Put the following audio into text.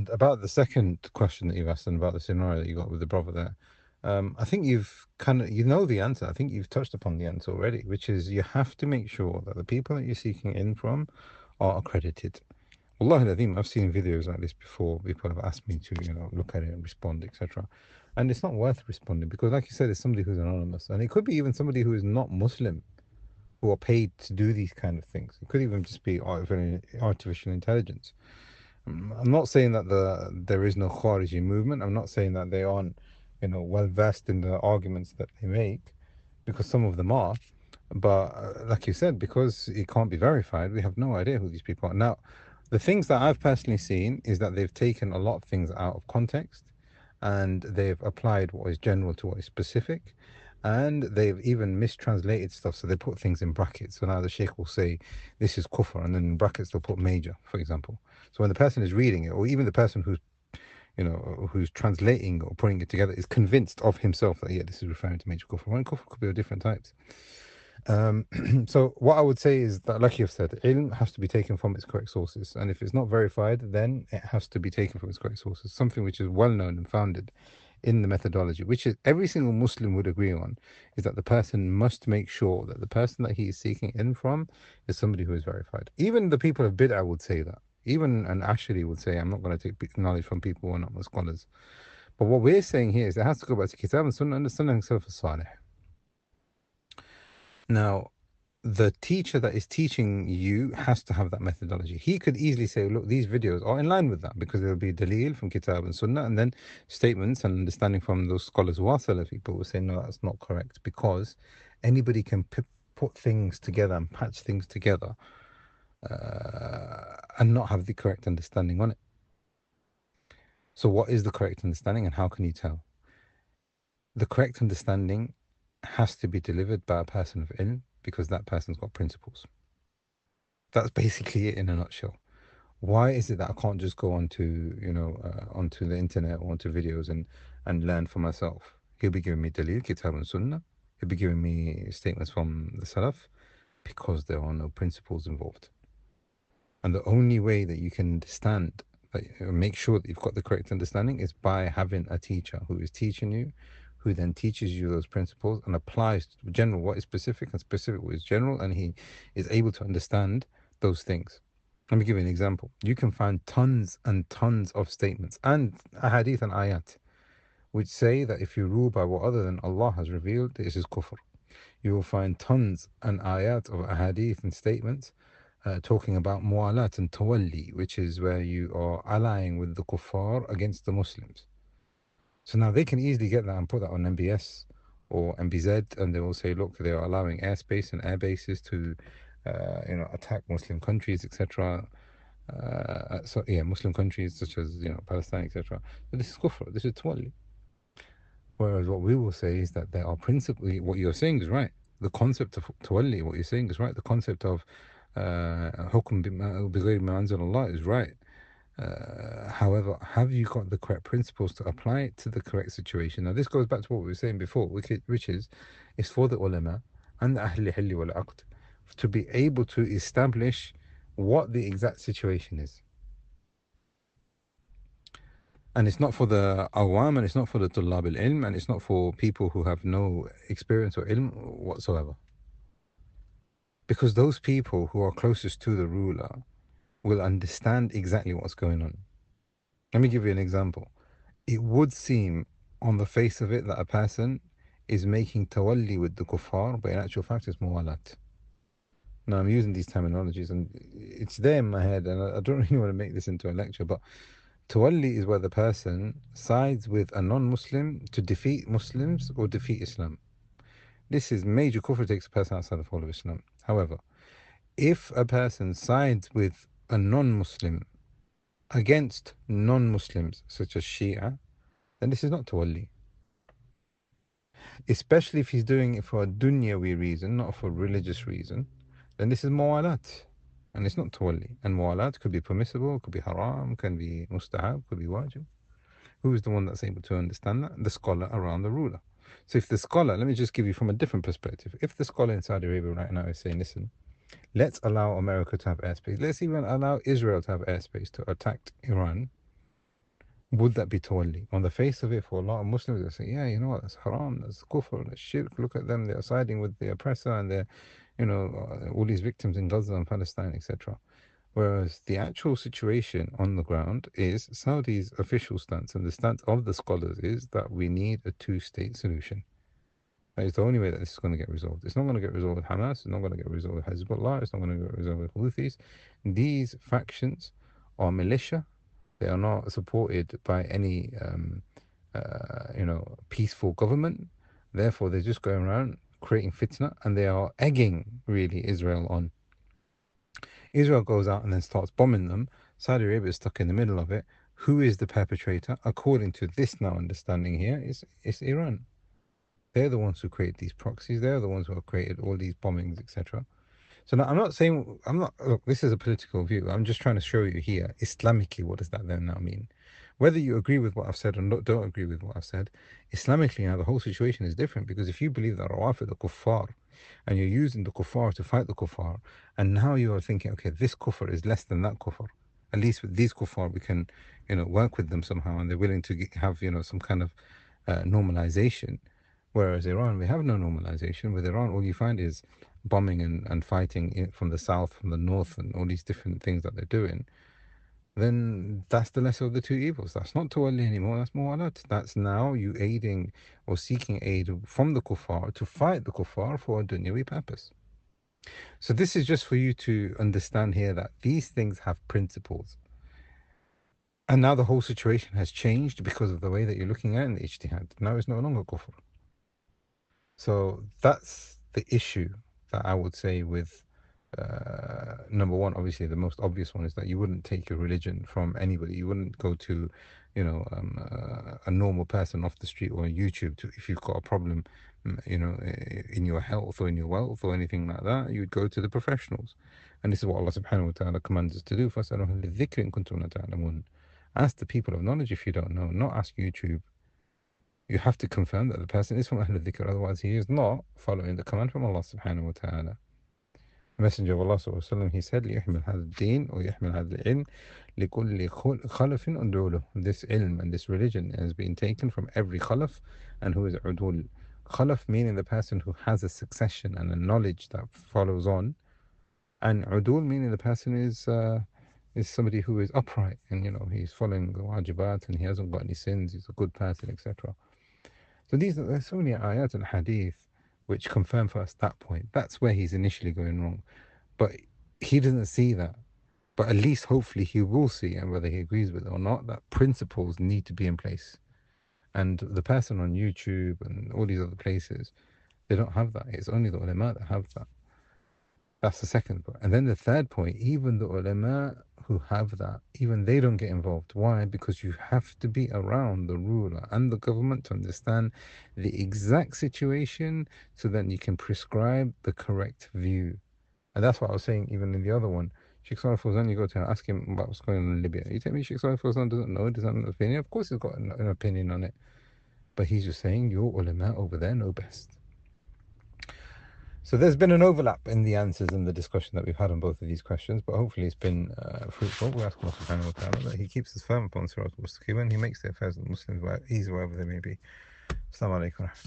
And about the second question that you've asked and about the scenario that you got with the brother there, I think you've kind of, you know the answer. I think you've touched upon the answer already, which is you have to make sure that the people that you're seeking in from are accredited. Wallahi al I've seen videos like this before. People have asked me to, look at it and respond, etc. And it's not worth responding because, like you said, it's somebody who's anonymous. And it could be even somebody who is not Muslim who are paid to do these kind of things. It could even just be artificial intelligence. I'm not saying that there is no Khariji movement. I'm not saying that they aren't, well versed in the arguments that they make, because some of them are. But like you said, because it can't be verified, we have no idea who these people are. Now, the things that I've personally seen is that they've taken a lot of things out of context, and they've applied what is general to what is specific, and they've even mistranslated stuff. So they put things in brackets. So now the sheikh will say, this is kufr, and then in brackets they'll put major, for example. So when the person is reading it, or even the person who's translating or putting it together, is convinced of himself that, yeah, this is referring to major kufr. When kufr could be of different types. So what I would say is that, like you've said, ilm has to be taken from its correct sources, and if it's not verified, then it has to be taken from its correct sources. Something which is well known and founded in the methodology, which is every single Muslim would agree on, is that the person must make sure that the person that he is seeking in from is somebody who is verified. Even the people of bid'ah would say that. Even an Ashari would say, I'm not going to take knowledge from people who are not scholars. But what we're saying here is it has to go back to Kitab and Sunnah and the Sunnah himself as Salih. Now, the teacher that is teaching you has to have that methodology. He could easily say, look, these videos are in line with that, because there will be dalil from Kitab and Sunnah, and then statements and understanding from those scholars who are Salafi, but will say, no, that's not correct, because anybody can put things together and patch things together and not have the correct understanding on it. So what is the correct understanding, and how can you tell? The correct understanding has to be delivered by a person of ilm, because that person's got principles. That's basically it in a nutshell. Why is it that I can't just go onto the internet or onto videos and learn for myself? He'll be giving me dalil, kitab and sunnah. He'll be giving me statements from the salaf, because there are no principles involved. And the only way that you can understand, make sure that you've got the correct understanding, is by having a teacher who is teaching you, who then teaches you those principles and applies general what is specific and specific what is general, and he is able to understand those things. Let me give you an example. You can find tons and tons of statements and ahadith and ayat which say that if you rule by what other than Allah has revealed, this is kufr. You will find tons and ayat of ahadith and statements talking about mu'alat and tawalli, which is where you are allying with the kuffar against the Muslims. So now they can easily get that and put that on MBS or MBZ, and they will say, look, they are allowing airspace and air bases to, attack Muslim countries, etc. So yeah, Muslim countries such as Palestine, etc. But this is kufr. This is tawalli. Whereas what we will say is that there are principally, what you're saying is right. The concept of tawalli, what you're saying is right. The concept of hukm bighayri ma anzal Allah is right. However, have you got the correct principles to apply it to the correct situation? Now, this goes back to what we were saying before, which is, it's for the ulama and the ahli hilli wal aqd to be able to establish what the exact situation is. And it's not for the awam, and it's not for the tullab al-ilm, and it's not for people who have no experience or ilm whatsoever. Because those people who are closest to the ruler will understand exactly what's going on. Let me give you an example. It would seem on the face of it that a person is making tawalli with the kuffar, but in actual fact it's muwalat. Now I'm using these terminologies and it's there in my head, and I don't really want to make this into a lecture, but tawalli is where the person sides with a non-Muslim to defeat Muslims or defeat Islam. This is major kufr, takes a person outside the fold of Islam. However, if a person sides with a non-Muslim against non-Muslims such as Shia, then this is not tawalli. Especially if he's doing it for a dunyawi reason, not for a religious reason, then this is muwalat. And it's not tawalli. And muwalat could be permissible, could be haram, can be mustahab, could be wajib. Who is the one that's able to understand that? The scholar around the ruler. So if the scholar, let me just give you from a different perspective. If the scholar in Saudi Arabia right now is saying, listen, let's allow America to have airspace, let's even allow Israel to have airspace to attack Iran, Would that be tawalli? On the face of it, for a lot of Muslims, they say, yeah, you know what, that's haram, that's kufr, that's shirk. Look at them, they're siding with the oppressor and they're, all these victims in Gaza and Palestine, etc. Whereas the actual situation on the ground is Saudi's official stance and the stance of the scholars is that we need a two-state solution. That is the only way that this is going to get resolved. It's not going to get resolved with Hamas. It's not going to get resolved with Hezbollah. It's not going to get resolved with Houthis. These factions are militia. They are not supported by any, peaceful government. Therefore, they're just going around creating fitna, and they are egging really Israel on. Israel goes out and then starts bombing them. Saudi Arabia is stuck in the middle of it. Who is the perpetrator? According to this now understanding here, it's Iran. They're the ones who create these proxies. They're the ones who have created all these bombings, etc. So now I'm not saying Look, this is a political view. I'm just trying to show you here, Islamically, what does that then now mean? Whether you agree with what I've said or don't agree with what I've said, Islamically now the whole situation is different because if you believe that Rawafid are kuffar and you're using the kuffar to fight the kuffar, and now you are thinking, okay, this kufr is less than that kufr. At least with these kuffar, we can, work with them somehow, and they're willing to have, some kind of normalization. Whereas Iran, we have no normalization. With Iran, all you find is bombing and fighting from the south, from the north, and all these different things that they're doing. Then that's the lesser of the two evils. That's not tawalli anymore. That's muwalat. That's now you aiding or seeking aid from the kuffar to fight the kuffar for a dunyawi purpose. So this is just for you to understand here that these things have principles. And now the whole situation has changed because of the way that you're looking at it in the ijtihad. Now it's no longer kufr. So that's the issue that I would say with number one. Obviously, the most obvious one is that you wouldn't take your religion from anybody. You wouldn't go to, a normal person off the street or on YouTube to, if you've got a problem, in your health or in your wealth or anything like that. You'd go to the professionals, and this is what Allah Subhanahu wa Taala commands us to do. فَاسْأَلُوا أَهْلَ الذِّكْرِ إِن كُنتُمْ لَا تَعْلَمُونَ. Ask the people of knowledge if you don't know. Not ask YouTube. You have to confirm that the person is from Ahl al-Dhikr, otherwise he is not following the command from Allah subhanahu wa ta'ala. The Messenger of Allah sallallahu alayhi wa sallam, he said, لِيَحْمِلْ هَذَا الدِّينِ or يَحْمِلْ هَذَا الْعِلْمِ لِكُلِّ خَلَفٍ أُدْعُوا لَهُ. This ilm and this religion has been taken from every khalaf, and who is udul. Khalaf meaning the person who has a succession and a knowledge that follows on, and udul meaning the person is somebody who is upright and he's following the wajibat and he hasn't got any sins, he's a good person, etc. So there's so many ayat and hadith which confirm for us that point. That's where he's initially going wrong. But he doesn't see that. But at least hopefully he will see, and whether he agrees with it or not, that principles need to be in place. And the person on YouTube and all these other places, they don't have that. It's only the ulama that have that. That's the second point. And then the third point, even the ulama who have that, even they don't get involved. Why? Because you have to be around the ruler and the government to understand the exact situation so that you can prescribe the correct view. And that's what I was saying even in the other one. Sheikh Salih Fawzan, you go to ask him about what's going on in Libya. You tell me Sheikh Salih Fawzan doesn't know, doesn't have an opinion. Of course he's got an opinion on it. But he's just saying your ulama over there know best. So there's been an overlap in the answers and the discussion that we've had on both of these questions, but hopefully it's been fruitful. We ask Allah subhanahu wa ta'ala that He keeps us firm upon Sirat al-Mustaqim and He makes the affairs of the Muslims easy wherever they may be. Assalamu alaikum.